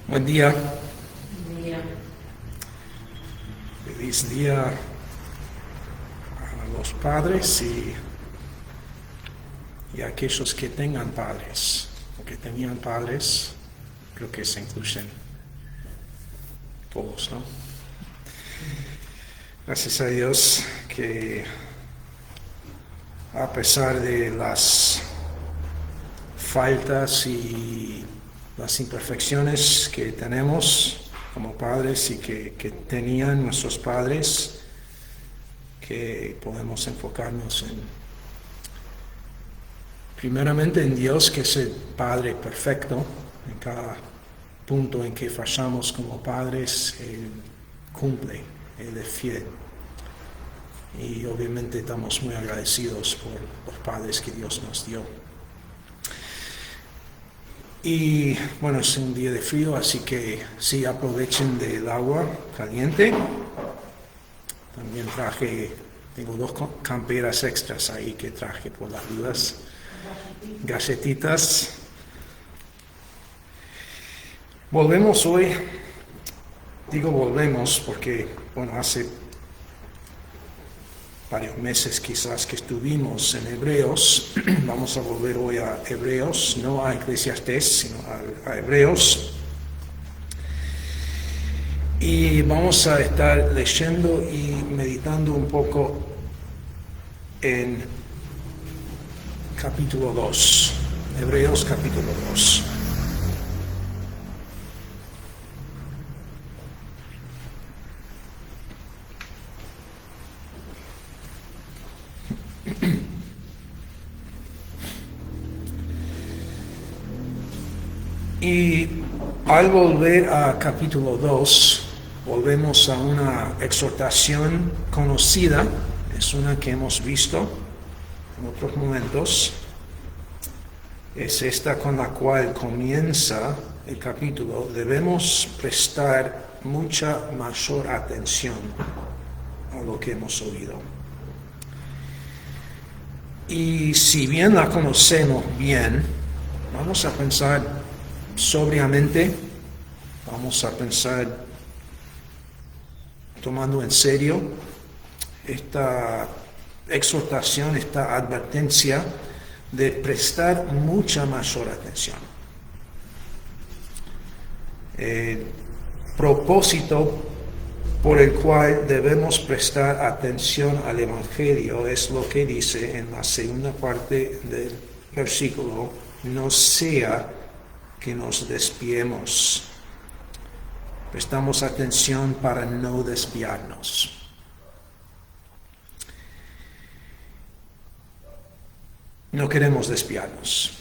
Buen día, Día. feliz día a los padres y a aquellos que tengan padres o que tenían padres, creo que se incluyen todos, ¿no? Gracias a Dios que a pesar de las faltas y las imperfecciones que tenemos como padres y que tenían nuestros padres, que podemos enfocarnos primeramente en Dios, que es el Padre perfecto. En cada punto en que fallamos como padres, Él cumple, Él es fiel. Y obviamente estamos muy agradecidos por los padres que Dios nos dio. Y bueno, es un día de frío, así que sí, aprovechen del agua caliente. También tengo 2 camperas extras ahí que traje por las dudas. Galletitas. Volvemos hoy, digo volvemos porque, bueno, hace varios meses quizás que estuvimos en Hebreos. Vamos a volver hoy a Hebreos, no a Eclesiastés, sino a Hebreos. Y vamos a estar leyendo y meditando un poco en capítulo 2, Hebreos capítulo 2. Y al volver a capítulo 2, volvemos a una exhortación conocida, es una que hemos visto en otros momentos. Es esta con la cual comienza el capítulo. Debemos prestar mucha mayor atención a lo que hemos oído. Y si bien la conocemos bien, vamos a pensar sobriamente, vamos a pensar tomando en serio esta exhortación, esta advertencia de prestar mucha mayor atención. El propósito por el cual debemos prestar atención al Evangelio es lo que dice en la segunda parte del versículo: no sea que nos desviemos. Prestamos atención para no desviarnos. No queremos desviarnos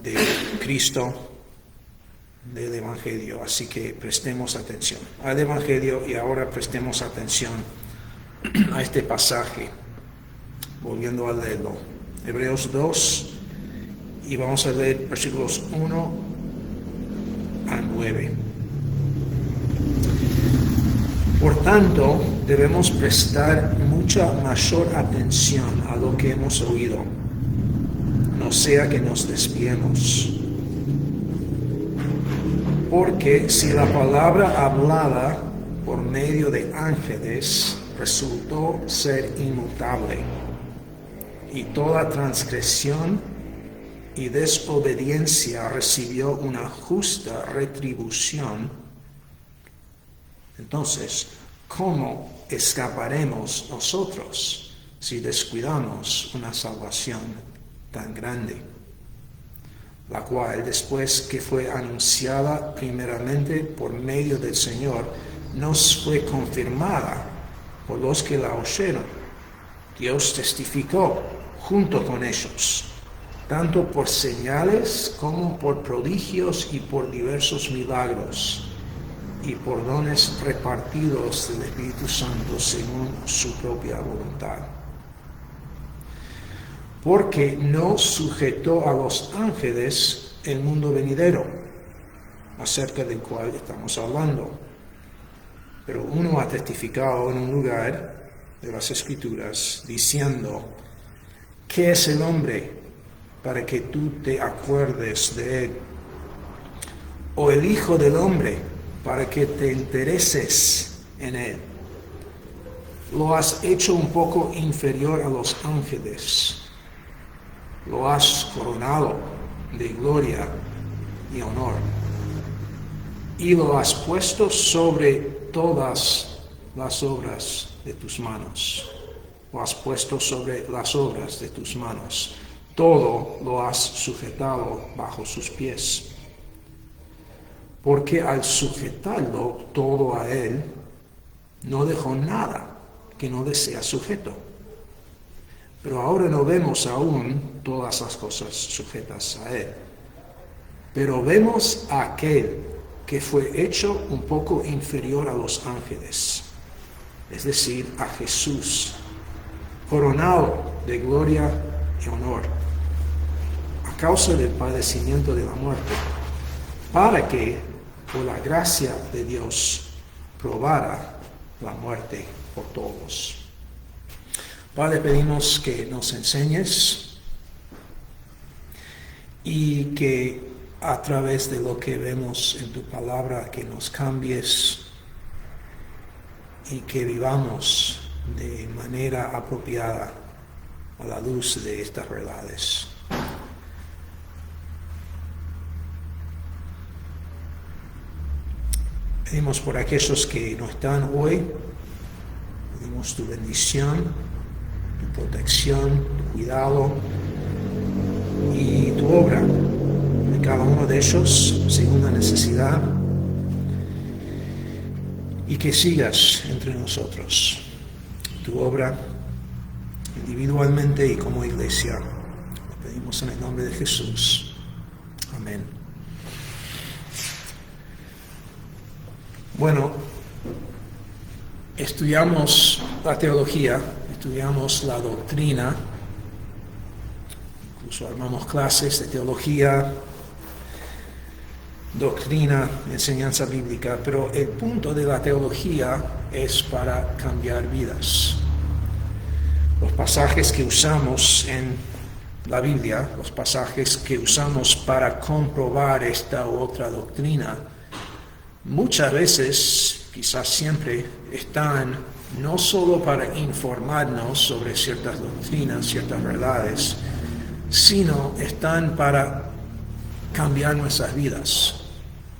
de Cristo, del Evangelio, así que prestemos atención al Evangelio y ahora prestemos atención a este pasaje. Volviendo a leerlo, Hebreos 2, y vamos a leer versículos 1 a 9. Por tanto, debemos prestar mucha mayor atención a lo que hemos oído, no sea que nos desviemos. Porque si la palabra hablada por medio de ángeles resultó ser inmutable, y toda transgresión y desobediencia recibió una justa retribución, entonces, ¿cómo escaparemos nosotros si descuidamos una salvación tan grande? La cual, después que fue anunciada primeramente por medio del Señor, nos fue confirmada por los que la oyeron. Dios testificó junto con ellos, tanto por señales como por prodigios y por diversos milagros, y por dones repartidos del Espíritu Santo según su propia voluntad. Porque no sujetó a los ángeles el mundo venidero, acerca del cual estamos hablando. Pero uno ha testificado en un lugar de las Escrituras, diciendo: ¿qué es el hombre para que tú te acuerdes de él? o el Hijo del Hombre para que te intereses en él. Lo has hecho un poco inferior a los ángeles. Lo has coronado de gloria y honor. Y lo has puesto sobre todas las obras de tus manos. Lo has puesto sobre las obras de tus manos. Todo lo has sujetado bajo sus pies. Porque al sujetarlo todo a él, no dejó nada que no le sea sujeto. Pero ahora no vemos aún todas las cosas sujetas a él. Pero vemos a aquel que fue hecho un poco inferior a los ángeles, es decir, a Jesús, coronado de gloria y honor, a causa del padecimiento de la muerte, para que, por la gracia de Dios, probara la muerte por todos. Padre, pedimos que nos enseñes y que a través de lo que vemos en tu palabra, que nos cambies y que vivamos de manera apropiada a la luz de estas verdades. Pedimos por aquellos que no están hoy, pedimos tu bendición, tu protección, tu cuidado y tu obra de cada uno de ellos según la necesidad, y que sigas entre nosotros tu obra individualmente y como iglesia. Lo pedimos en el nombre de Jesús. Amén. Bueno, estudiamos la teología, estudiamos la doctrina, incluso armamos clases de teología, doctrina, enseñanza bíblica, pero el punto de la teología es para cambiar vidas. Los pasajes que usamos en la Biblia, los pasajes que usamos para comprobar esta u otra doctrina, muchas veces, quizás siempre, están no solo para informarnos sobre ciertas doctrinas, ciertas verdades, sino están para cambiar nuestras vidas.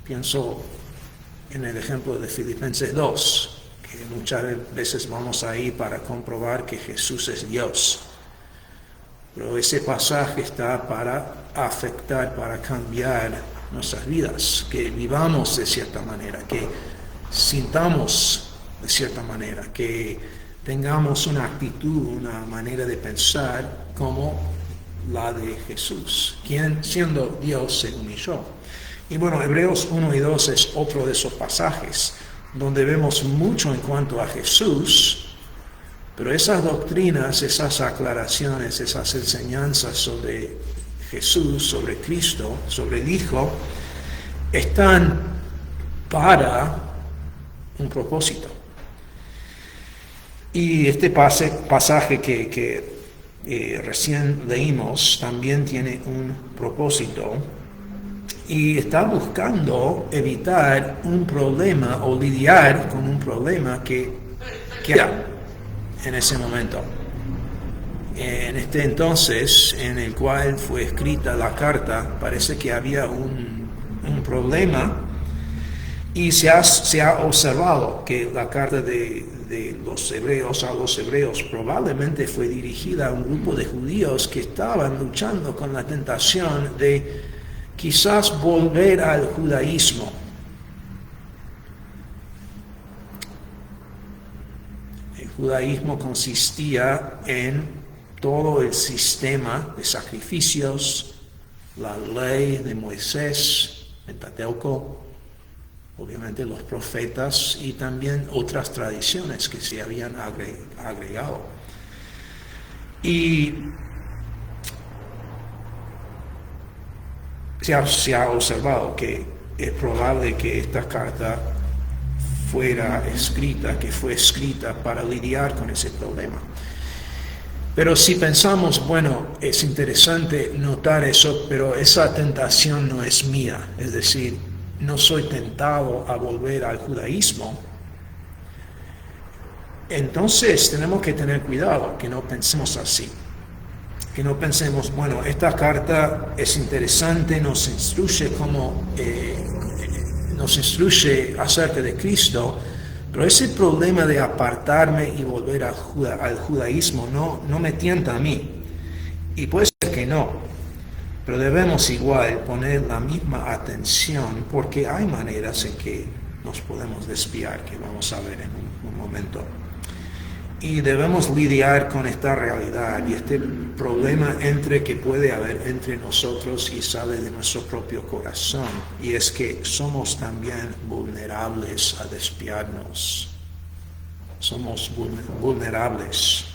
Pienso en el ejemplo de Filipenses 2, que muchas veces vamos ahí para comprobar que Jesús es Dios. Pero ese pasaje está para afectar, para cambiar nuestras vidas, que vivamos de cierta manera, que sintamos de cierta manera, que tengamos una actitud, una manera de pensar como la de Jesús, quien siendo Dios se humilló. Y bueno, Hebreos 1 y 2 es otro de esos pasajes donde vemos mucho en cuanto a Jesús, pero esas doctrinas, esas aclaraciones, esas enseñanzas sobre Jesús, sobre Cristo, sobre el Hijo, están para un propósito. Y este pasaje que recién leímos también tiene un propósito y está buscando evitar un problema o lidiar con un problema que era en ese momento. En este entonces en el cual fue escrita la carta, parece que había un problema, y se ha observado que la carta de los hebreos a los hebreos probablemente fue dirigida a un grupo de judíos que estaban luchando con la tentación de quizás volver al judaísmo. El judaísmo consistía en todo el sistema de sacrificios, la ley de Moisés, Pentateuco, obviamente los profetas y también otras tradiciones que se habían agregado. Y se ha observado que es probable que esta carta fue escrita para lidiar con ese problema. Pero si pensamos, bueno, es interesante notar eso, pero esa tentación no es mía, es decir, no soy tentado a volver al judaísmo, entonces tenemos que tener cuidado que no pensemos así. Que no pensemos, bueno, esta carta es interesante, nos instruye acerca de Cristo, pero ese problema de apartarme y volver al judaísmo no me tienta a mí. Y puede ser que no, pero debemos igual poner la misma atención porque hay maneras en que nos podemos desviar, que vamos a ver en un momento. Y debemos lidiar con esta realidad y este problema que puede haber entre nosotros y sale de nuestro propio corazón. Y es que somos también vulnerables a desviarnos. Somos vulnerables.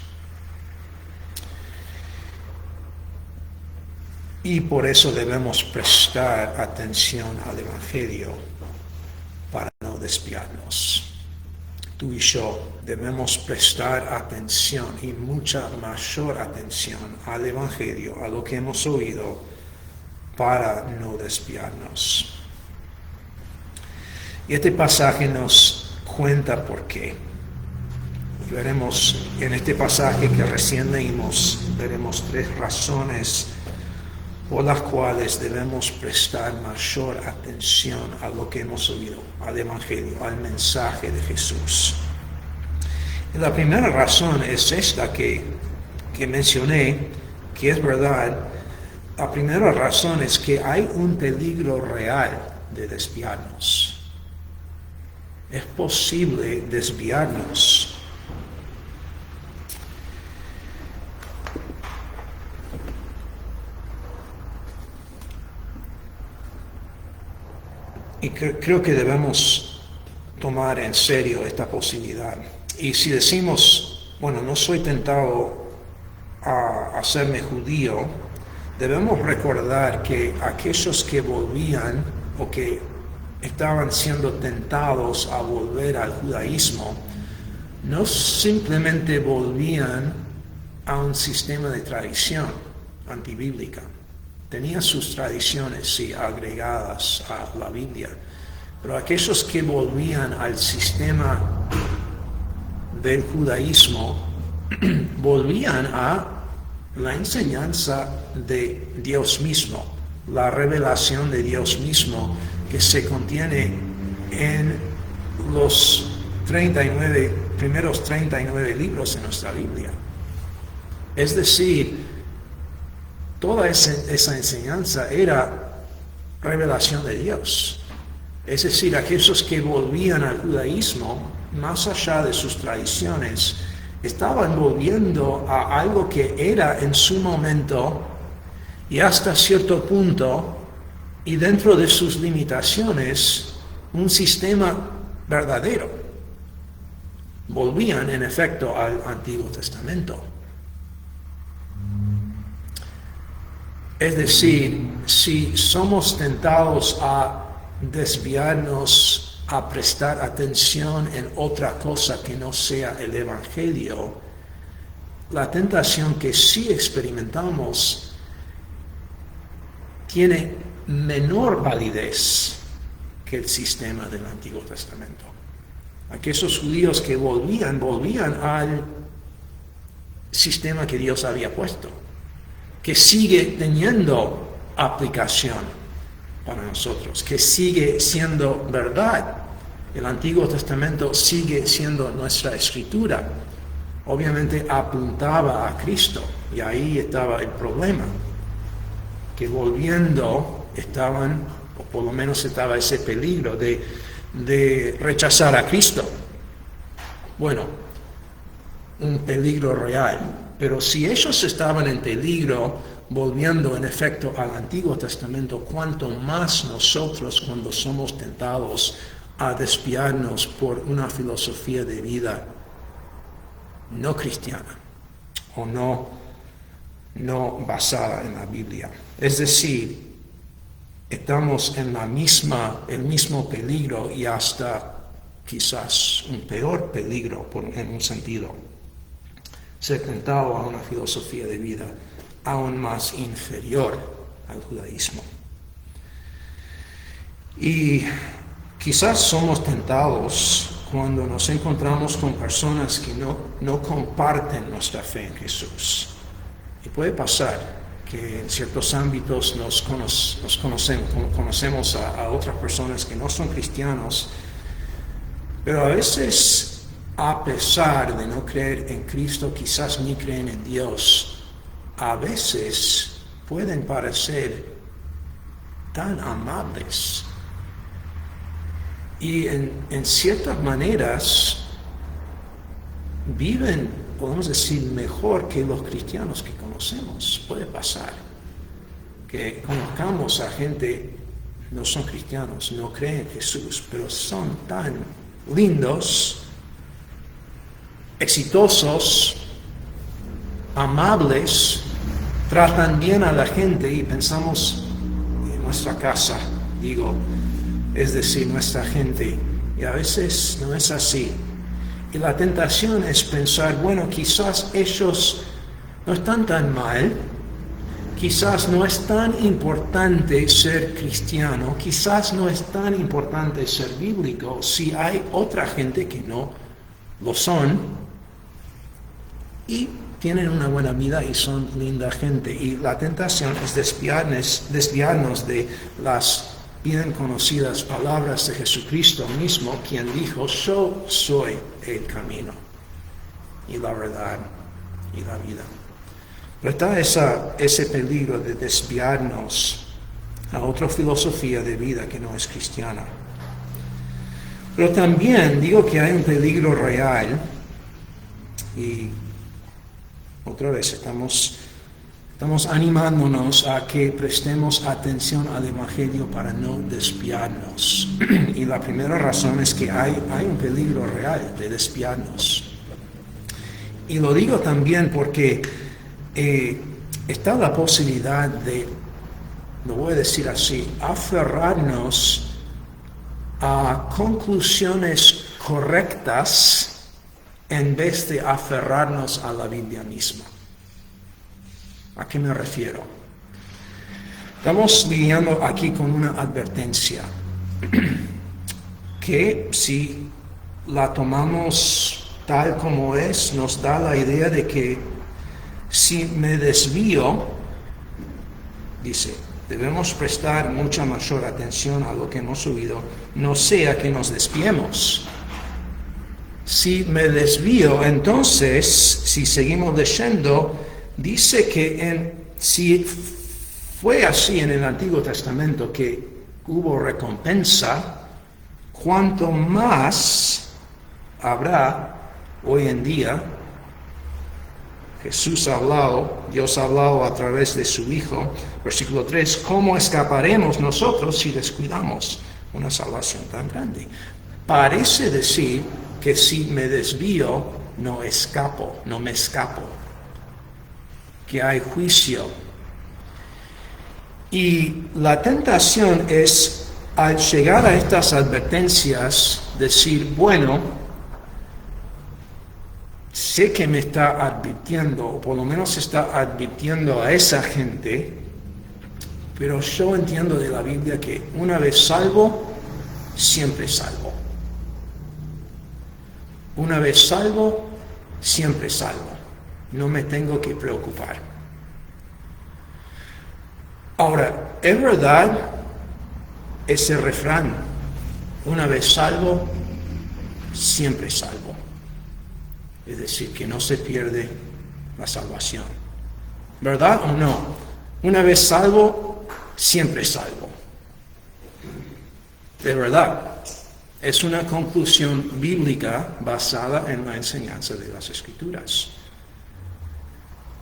Y por eso debemos prestar atención al Evangelio para no desviarnos. Tú y yo debemos prestar atención y mucha mayor atención al Evangelio, a lo que hemos oído, para no desviarnos. Y este pasaje nos cuenta por qué. Veremos en este pasaje que recién leímos, veremos 3 razones por las cuales debemos prestar mayor atención a lo que hemos oído, al Evangelio, al mensaje de Jesús. Y la primera razón es esta que mencioné, que es verdad. La primera razón es que hay un peligro real de desviarnos. Es posible desviarnos. Y creo que debemos tomar en serio esta posibilidad. Y si decimos, bueno, no soy tentado a hacerme judío, debemos recordar que aquellos que volvían o que estaban siendo tentados a volver al judaísmo, no simplemente volvían a un sistema de tradición antibíblica. Tenían sus tradiciones, sí, agregadas a la Biblia, pero aquellos que volvían al sistema del judaísmo volvían a la enseñanza de Dios mismo, la revelación de Dios mismo que se contiene en los primeros 39 libros de nuestra Biblia. Es decir, toda esa enseñanza era revelación de Dios. Es decir, aquellos que volvían al judaísmo, más allá de sus tradiciones, estaban volviendo a algo que era en su momento y hasta cierto punto, y dentro de sus limitaciones, un sistema verdadero. Volvían, en efecto, al Antiguo Testamento. Es decir, si somos tentados a desviarnos, a prestar atención en otra cosa que no sea el Evangelio, la tentación que sí experimentamos tiene menor validez que el sistema del Antiguo Testamento. Aquellos judíos que volvían al sistema que Dios había puesto, que sigue teniendo aplicación para nosotros, que sigue siendo verdad. El Antiguo Testamento sigue siendo nuestra escritura. Obviamente apuntaba a Cristo, y ahí estaba el problema, que volviendo estaban, o por lo menos estaba ese peligro de rechazar a Cristo. Bueno, un peligro real. Pero si ellos estaban en peligro, volviendo en efecto al Antiguo Testamento, cuanto más nosotros cuando somos tentados a desviarnos por una filosofía de vida no cristiana o no basada en la Biblia. Es decir, estamos en el mismo peligro y hasta quizás un peor peligro en un sentido. Ser tentado a una filosofía de vida aún más inferior al judaísmo. Y quizás somos tentados cuando nos encontramos con personas que no comparten nuestra fe en Jesús. Y puede pasar que en ciertos ámbitos conocemos a otras personas que no son cristianos, pero a veces, a pesar de no creer en Cristo, quizás ni creen en Dios, a veces pueden parecer tan amables y en ciertas maneras viven, podemos decir, mejor que los cristianos que conocemos. Puede pasar que conozcamos a gente, no son cristianos, no creen en Jesús, pero son tan lindos, exitosos, amables, tratan bien a la gente y pensamos en nuestra casa, es decir, nuestra gente. Y a veces no es así. Y la tentación es pensar, bueno, quizás ellos no están tan mal, quizás no es tan importante ser cristiano, quizás no es tan importante ser bíblico si hay otra gente que no lo son y tienen una buena vida y son linda gente. Y la tentación es desviarnos de las bien conocidas palabras de Jesucristo mismo, quien dijo, yo soy el camino y la verdad y la vida. Pero está ese peligro de desviarnos a otra filosofía de vida que no es cristiana. Pero también digo que hay un peligro real, y otra vez estamos animándonos a que prestemos atención al Evangelio para no desviarnos. Y la primera razón es que hay un peligro real de desviarnos. Y lo digo también porque está la posibilidad de, lo voy a decir así, aferrarnos a conclusiones correctas en vez de aferrarnos a la Biblia misma. ¿A qué me refiero? Estamos lidiando aquí con una advertencia que si la tomamos tal como es, nos da la idea de que si me desvío, dice, debemos prestar mucha mayor atención a lo que hemos oído, no sea que nos desviemos. Si me desvío, entonces, si seguimos leyendo, dice que si fue así en el Antiguo Testamento que hubo recompensa, cuanto más habrá hoy en día. Jesús ha hablado, Dios ha hablado a través de su Hijo. Versículo 3, ¿cómo escaparemos nosotros si descuidamos una salvación tan grande? Parece decir que si me desvío, no me escapo, que hay juicio. Y la tentación es, al llegar a estas advertencias, decir, bueno, sé que me está advirtiendo, o por lo menos está advirtiendo a esa gente, pero yo entiendo de la Biblia que una vez salvo, siempre salvo. Una vez salvo, siempre salvo. No me tengo que preocupar. Ahora, es verdad ese refrán, una vez salvo, siempre salvo. Es decir, que no se pierde la salvación. ¿Verdad o no? Una vez salvo, siempre salvo. De verdad. Es una conclusión bíblica basada en la enseñanza de las Escrituras.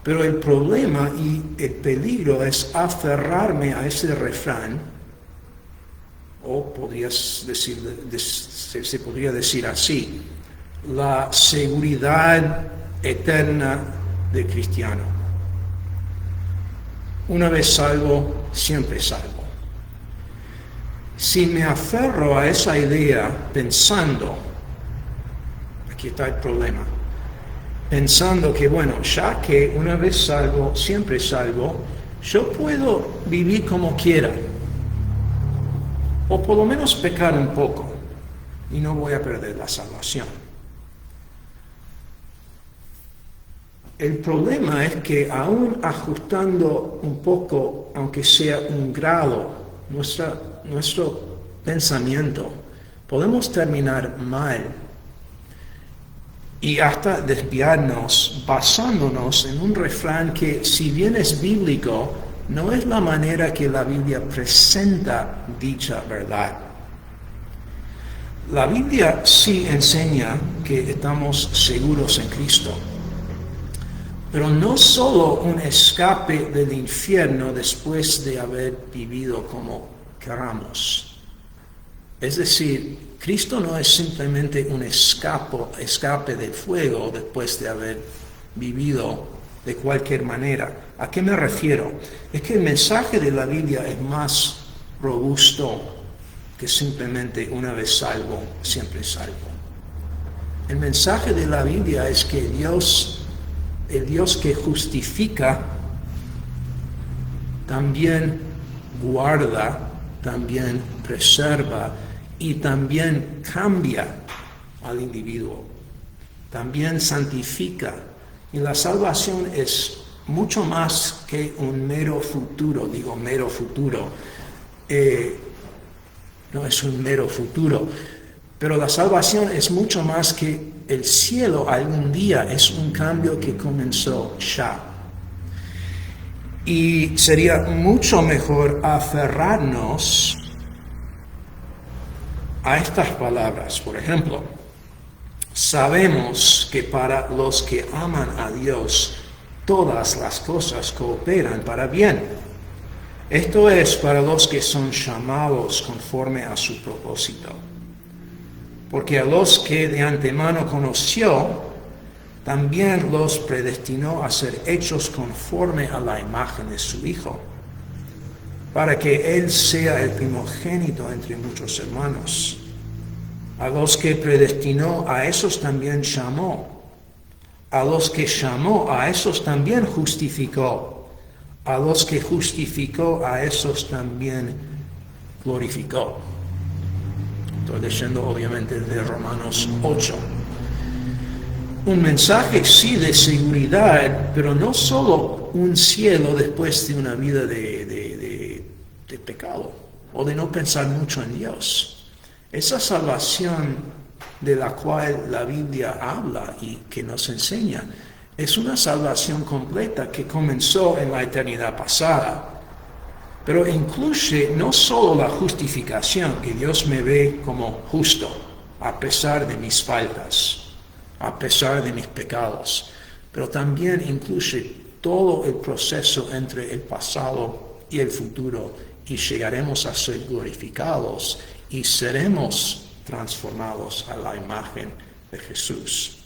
Pero el problema y el peligro es aferrarme a ese refrán, o se podría decir así, la seguridad eterna del cristiano. Una vez salvo, siempre salvo. Si me aferro a esa idea pensando, aquí está el problema, pensando que bueno, ya que una vez salvo, siempre salvo, yo puedo vivir como quiera. o por lo menos pecar un poco, y no voy a perder la salvación. El problema es que aún ajustando un poco, aunque sea un grado, nuestro pensamiento, podemos terminar mal y hasta desviarnos basándonos en un refrán que, si bien es bíblico, no es la manera que la Biblia presenta dicha verdad. La Biblia sí enseña que estamos seguros en Cristo, pero no solo un escape del infierno después de haber vivido como queramos. Es decir, Cristo no es simplemente un escape del fuego después de haber vivido de cualquier manera. ¿A qué me refiero? Es que el mensaje de la Biblia es más robusto que simplemente una vez salvo, siempre salvo. El mensaje de la Biblia es que el Dios que justifica, también guarda, también preserva y también cambia al individuo, también santifica. Y la salvación es mucho más que un mero futuro, digo mero futuro, no es un mero futuro, pero la salvación es mucho más que el cielo algún día, es un cambio que comenzó ya. Y sería mucho mejor aferrarnos a estas palabras. Por ejemplo, sabemos que para los que aman a Dios, todas las cosas cooperan para bien. Esto es para los que son llamados conforme a su propósito. Porque a los que de antemano conoció, también los predestinó a ser hechos conforme a la imagen de su Hijo, para que Él sea el primogénito entre muchos hermanos. A los que predestinó, a esos también llamó. A los que llamó, a esos también justificó. A los que justificó, a esos también glorificó. Estoy leyendo obviamente de Romanos 8. Un mensaje sí de seguridad, pero no solo un cielo después de una vida de pecado o de no pensar mucho en Dios. Esa salvación de la cual la Biblia habla y que nos enseña es una salvación completa que comenzó en la eternidad pasada. Pero incluye no solo la justificación, que Dios me ve como justo, a pesar de mis faltas, a pesar de mis pecados, pero también incluye todo el proceso entre el pasado y el futuro, y llegaremos a ser glorificados y seremos transformados a la imagen de Jesús.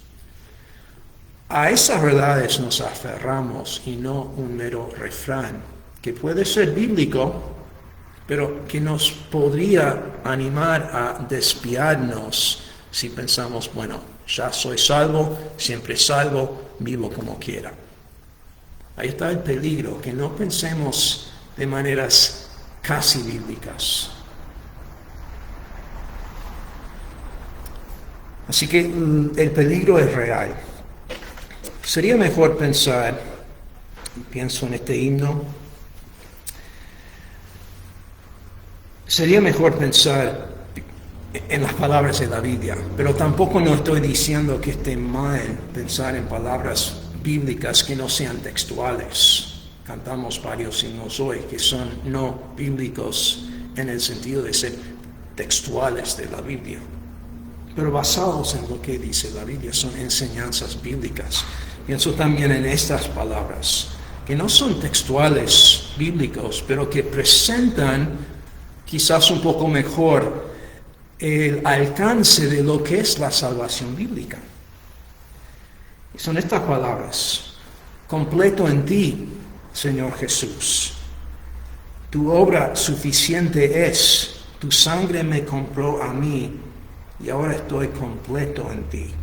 A esas verdades nos aferramos y no un mero refrán, que puede ser bíblico, pero que nos podría animar a desviarnos si pensamos, bueno, ya soy salvo, siempre salvo, vivo como quiera. Ahí está el peligro, que no pensemos de maneras casi bíblicas. Así que el peligro es real. Sería mejor pensar, pienso en este himno, sería mejor pensar en las palabras de la Biblia, pero tampoco no estoy diciendo que esté mal pensar en palabras bíblicas que no sean textuales. Cantamos varios himnos hoy que son no bíblicos en el sentido de ser textuales de la Biblia, pero basados en lo que dice la Biblia, son enseñanzas bíblicas. Pienso también en estas palabras, que no son textuales bíblicos, pero que presentan quizás un poco mejor el alcance de lo que es la salvación bíblica. Y son estas palabras: completo en ti, Señor Jesús. Tu obra suficiente es, tu sangre me compró a mí y ahora estoy completo en ti.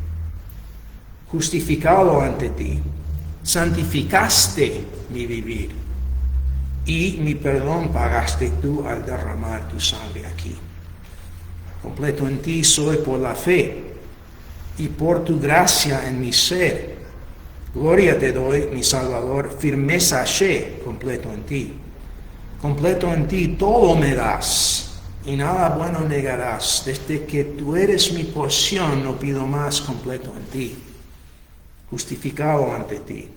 Justificado ante ti, santificaste mi vivir y mi perdón pagaste tú al derramar tu sangre aquí. Completo en ti soy por la fe y por tu gracia en mi ser. Gloria te doy, mi Salvador, firmeza sé, completo en ti. Completo en ti todo me das, y nada bueno negarás. Desde que tú eres mi porción, no pido más, completo en ti. Justificado ante ti,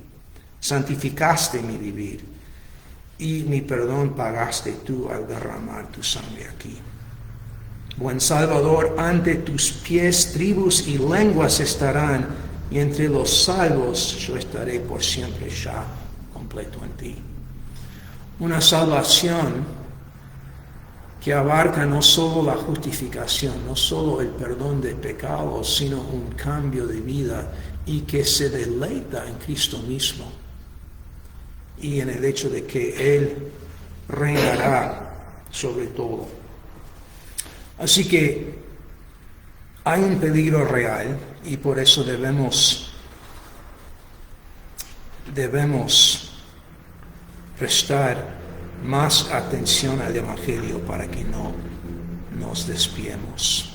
santificaste mi vivir, y mi perdón pagaste tú al derramar tu sangre aquí. Buen Salvador, ante tus pies tribus y lenguas estarán, y entre los salvos yo estaré por siempre ya, completo en ti. Una salvación que abarca no solo la justificación, no solo el perdón de pecados, sino un cambio de vida y que se deleita en Cristo mismo y en el hecho de que Él reinará sobre todo. Así que hay un peligro real y por eso debemos prestar más atención al Evangelio para que no nos desviemos.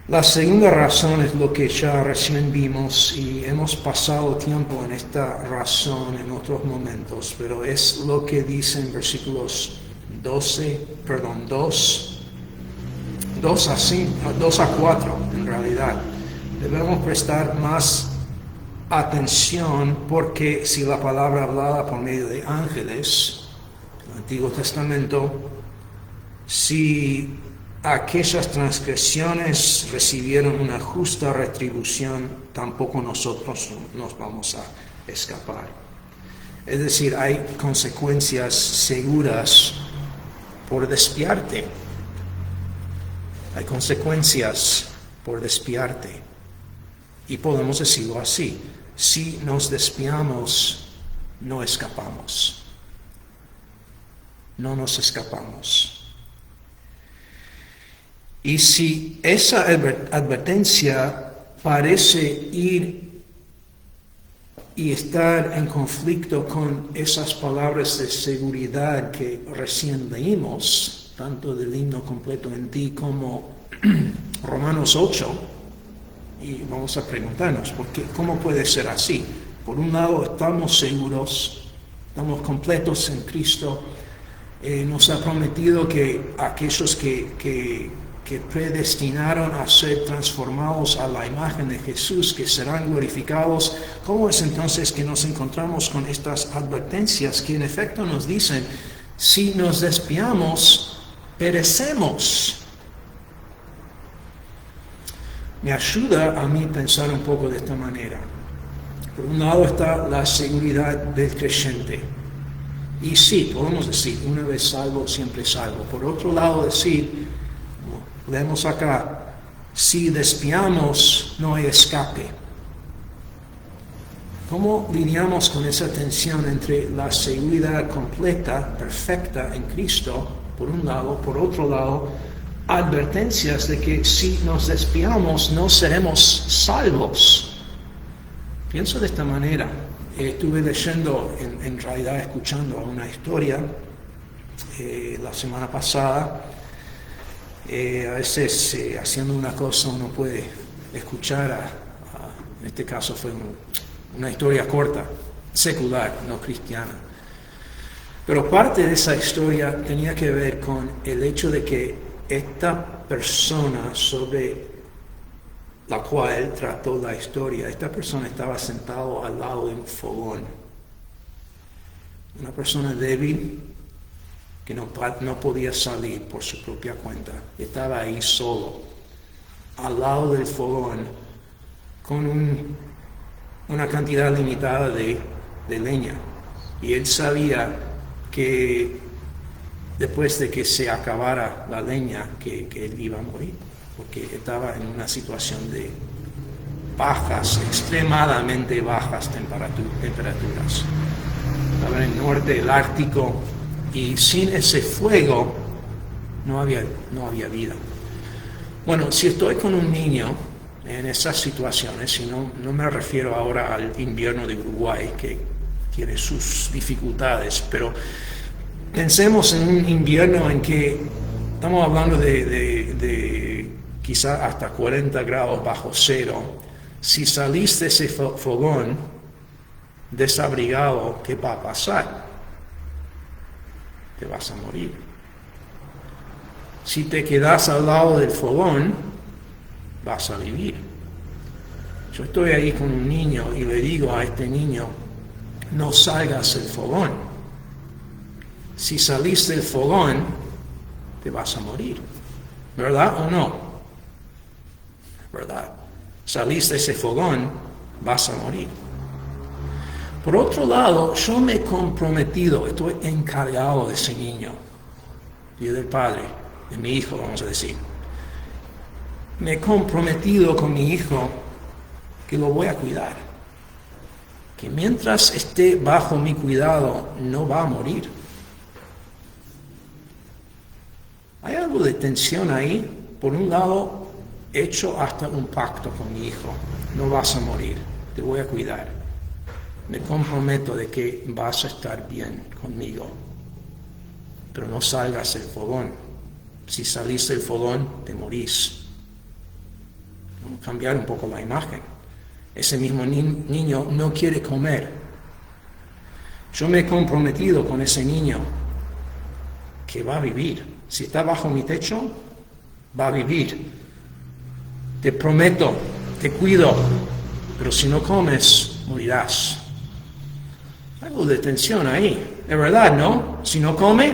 La segunda razón es lo que ya recién vimos y hemos pasado tiempo en esta razón en otros momentos, pero es lo que dice en versículos 2 a 4 en realidad. Debemos prestar más atención porque si la palabra hablada por medio de ángeles, el Antiguo Testamento, si aquellas transgresiones recibieron una justa retribución, tampoco nosotros nos vamos a escapar. Es decir, hay consecuencias seguras por desviarte. Hay consecuencias por desviarte. Y podemos decirlo así. Si nos desviamos, no escapamos. No nos escapamos. Y si esa advertencia parece ir y estar en conflicto con esas palabras de seguridad que recién leímos, tanto del himno completo en ti como Romanos 8, y vamos a preguntarnos, ¿cómo puede ser así? Por un lado estamos seguros, estamos completos en Cristo, nos ha prometido que aquellos que predestinaron a ser transformados a la imagen de Jesús, que serán glorificados. ¿Cómo es entonces que nos encontramos con estas advertencias que en efecto nos dicen, si nos desviamos, perecemos? Me ayuda a mí pensar un poco de esta manera. Por un lado está la seguridad del creyente. Y sí, podemos decir, una vez salvo, siempre salvo. Por otro lado decir, leemos acá, si desviamos, no hay escape. ¿Cómo lidiamos con esa tensión entre la seguridad completa, perfecta en Cristo, por un lado, por otro lado, advertencias de que si nos desviamos no seremos salvos? Pienso de esta manera. Estuve leyendo, en realidad escuchando una historia la semana pasada. A veces haciendo una cosa uno puede escuchar, en este caso fue una historia corta, secular, no cristiana. Pero parte de esa historia tenía que ver con el hecho de que esta persona sobre la cual trató la historia, esta persona estaba sentado al lado de un fogón. Una persona débil que no podía salir por su propia cuenta. Estaba ahí solo, al lado del fogón, con una cantidad limitada de leña. Y él sabía que después de que se acabara la leña, que él iba a morir, porque estaba en una situación de bajas, extremadamente bajas temperaturas. Estaba en el norte del Ártico, y sin ese fuego no había vida. Bueno, si estoy con un niño en esas situaciones, y no me refiero ahora al invierno de Uruguay, que tiene sus dificultades, pero pensemos en un invierno en que estamos hablando de de quizá hasta 40 grados bajo cero, si salís de ese fogón desabrigado, ¿qué va a pasar? Te vas a morir. Si te quedas al lado del fogón, vas a vivir. Yo estoy ahí con un niño y le digo a este niño, no salgas del fogón. Si salís del fogón, te vas a morir. ¿Verdad o no? ¿Verdad? Salís de ese fogón, vas a morir. Por otro lado, yo me he comprometido, estoy encargado de ese niño, y del padre, de mi hijo, vamos a decir. Me he comprometido con mi hijo que lo voy a cuidar, que mientras esté bajo mi cuidado no va a morir. Hay algo de tensión ahí. Por un lado, he hecho hasta un pacto con mi hijo, no vas a morir, te voy a cuidar. Me comprometo de que vas a estar bien conmigo, pero no salgas del fogón. Si salís del fogón, te morís. Vamos a cambiar un poco la imagen. Ese mismo niño no quiere comer. Yo me he comprometido con ese niño que va a vivir. Si está bajo mi techo, va a vivir. Te prometo, te cuido, pero si no comes, morirás. Algo de tensión ahí. Es verdad, ¿no? Si no come,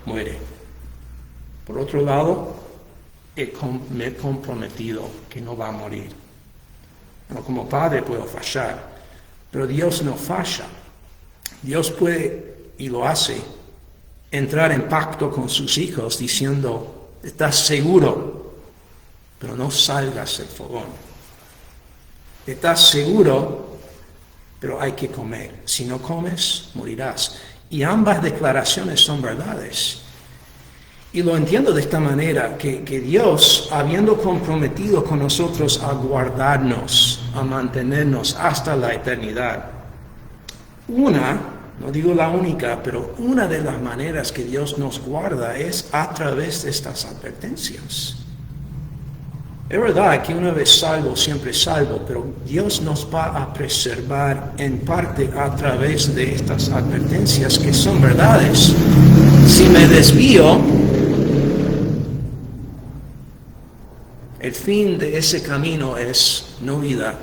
muere. Por otro lado, me he comprometido que no va a morir. Bueno, como padre puedo fallar, pero Dios no falla. Dios puede, y lo hace, entrar en pacto con sus hijos diciendo, estás seguro, pero no salgas del fogón. Estás seguro, pero hay que comer. Si no comes, morirás. Y ambas declaraciones son verdades. Y lo entiendo de esta manera, que Dios, habiendo comprometido con nosotros a guardarnos, a mantenernos hasta la eternidad, no digo la única, pero una de las maneras que Dios nos guarda es a través de estas advertencias. Es verdad que una vez salvo, siempre salvo, pero Dios nos va a preservar en parte a través de estas advertencias que son verdades. Si me desvío, el fin de ese camino es no vida,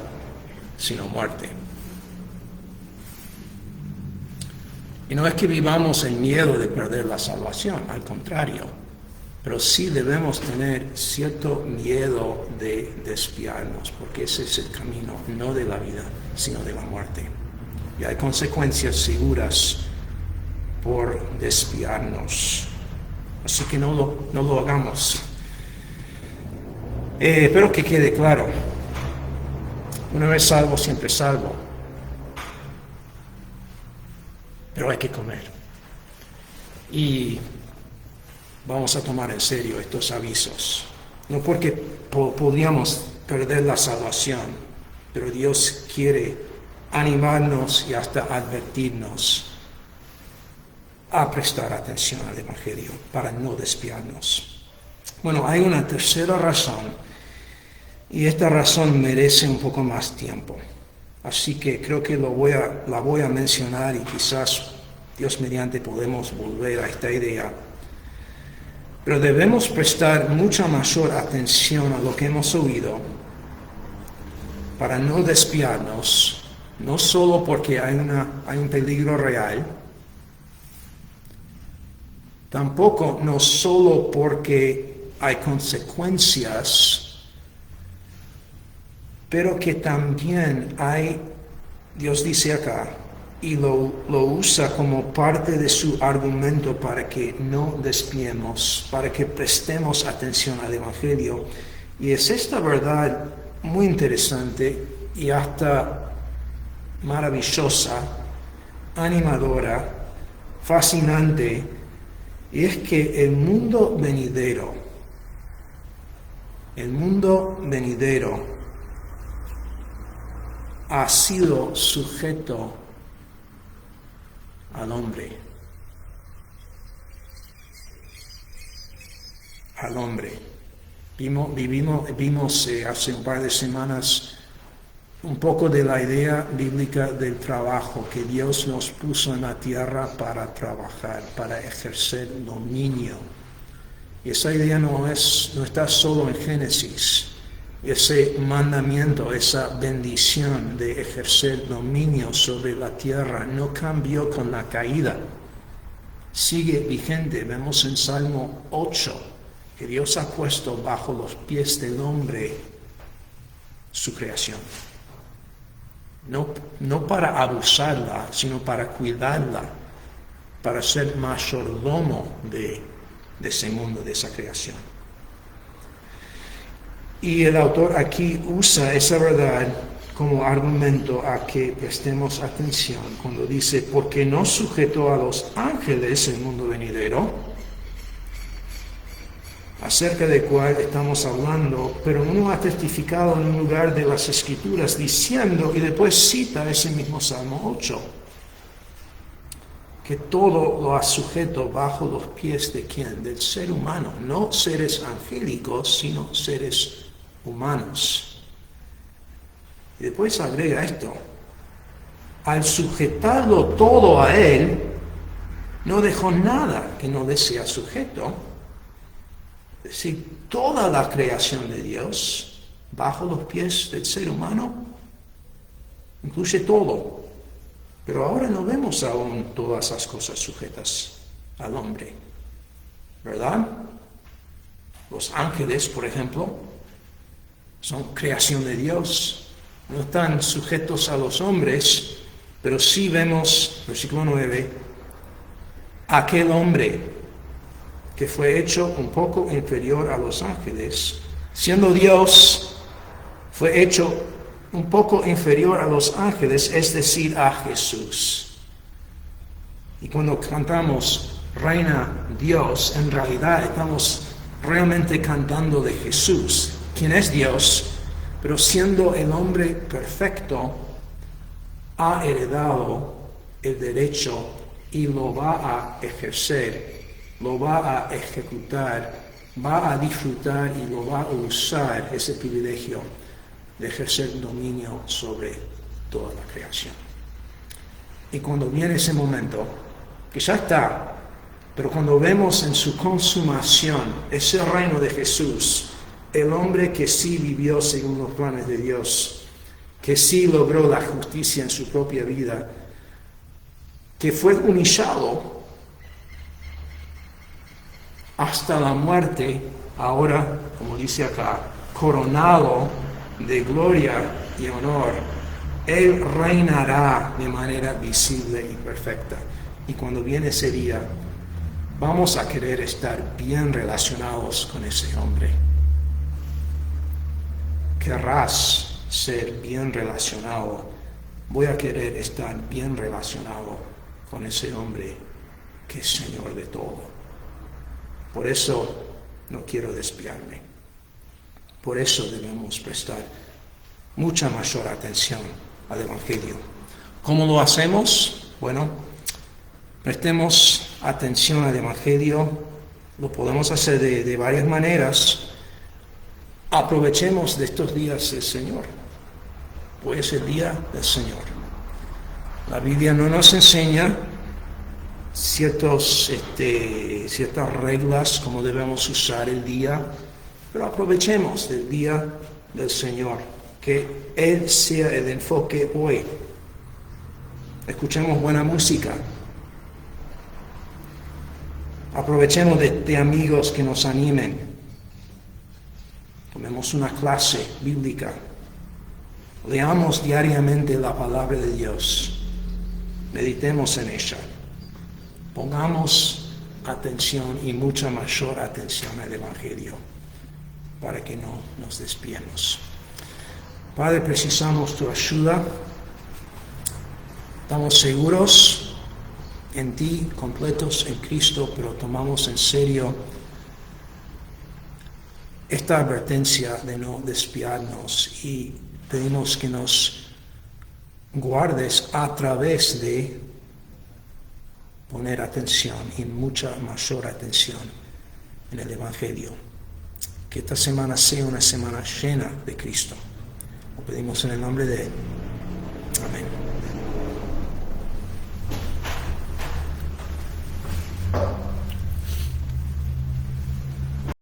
sino muerte. Y no es que vivamos en miedo de perder la salvación, al contrario, pero sí debemos tener cierto miedo de desviarnos, porque ese es el camino, no de la vida, sino de la muerte. Y hay consecuencias seguras por desviarnos. Así que no lo hagamos. Espero que quede claro. Una vez salvo, siempre salvo. Pero hay que comer. Y vamos a tomar en serio estos avisos. No porque podríamos perder la salvación, pero Dios quiere animarnos y hasta advertirnos a prestar atención al Evangelio para no desviarnos. Bueno, hay una tercera razón, y esta razón merece un poco más tiempo. Así que creo que la voy a mencionar y quizás Dios mediante podemos volver a esta idea. Pero debemos prestar mucha mayor atención a lo que hemos oído para no desviarnos, no solo porque hay un peligro real, tampoco no solo porque hay consecuencias, pero que también Dios dice acá, y lo usa como parte de su argumento para que no desviemos, para que prestemos atención al Evangelio. Y es esta verdad muy interesante y hasta maravillosa, animadora, fascinante, y es que el mundo venidero ha sido sujeto al hombre. al hombre. Vimos hace un par de semanas un poco de la idea bíblica del trabajo, que Dios nos puso en la tierra para trabajar, para ejercer dominio. Y esa idea no está solo en Génesis. Ese mandamiento, esa bendición de ejercer dominio sobre la tierra no cambió con la caída. Sigue vigente. Vemos en Salmo 8 que Dios ha puesto bajo los pies del hombre su creación. No para abusarla, sino para cuidarla, para ser mayordomo de ese mundo, de esa creación. Y el autor aquí usa esa verdad como argumento a que prestemos atención cuando dice, porque no sujetó a los ángeles el mundo venidero, acerca del cual estamos hablando, pero uno ha testificado en un lugar de las Escrituras diciendo, y después cita ese mismo Salmo 8, que todo lo ha sujeto bajo los pies de ¿quién? Del ser humano, no seres angélicos, sino seres humanos. Y después agrega esto, al sujetarlo todo a él, no dejó nada que no le sea sujeto. Es decir, toda la creación de Dios bajo los pies del ser humano incluye todo. Pero ahora no vemos aún todas esas cosas sujetas al hombre, ¿verdad? Los ángeles, por ejemplo, son creación de Dios. No están sujetos a los hombres, pero sí vemos, versículo 9, aquel hombre que fue hecho un poco inferior a los ángeles, siendo Dios, fue hecho un poco inferior a los ángeles, es decir, a Jesús. Y cuando cantamos Reina Dios, en realidad estamos realmente cantando de Jesús, quien es Dios, pero siendo el hombre perfecto, ha heredado el derecho y lo va a ejercer, lo va a ejecutar, va a disfrutar y lo va a usar ese privilegio de ejercer dominio sobre toda la creación. Y cuando viene ese momento, que ya está, pero cuando vemos en su consumación ese reino de Jesús, el hombre que sí vivió según los planes de Dios, que sí logró la justicia en su propia vida, que fue humillado hasta la muerte, ahora, como dice acá, coronado de gloria y honor, Él reinará de manera visible y perfecta. Y cuando viene ese día, vamos a querer estar bien relacionados con ese hombre. Querrás ser bien relacionado. Voy a querer estar bien relacionado con ese hombre que es Señor de todo. Por eso no quiero desviarme. Por eso debemos prestar mucha mayor atención al Evangelio. ¿Cómo lo hacemos? Bueno, prestemos atención al Evangelio. Lo podemos hacer de varias maneras. Aprovechemos de estos días del Señor. Hoy es el día del Señor. La Biblia no nos enseña ciertas reglas como debemos usar el día, pero aprovechemos del día del Señor, que Él sea el enfoque hoy. Escuchemos buena música, aprovechemos de amigos que nos animen, tomemos una clase bíblica, leamos diariamente la palabra de Dios, meditemos en ella. Pongamos atención y mucha mayor atención al Evangelio para que no nos desviemos. Padre, precisamos tu ayuda. Estamos seguros en ti, completos en Cristo, pero tomamos en serio esta advertencia de no desviarnos y pedimos que nos guardes a través de poner atención y mucha mayor atención en el Evangelio. Que esta semana sea una semana llena de Cristo. Lo pedimos en el nombre de Él. Amén.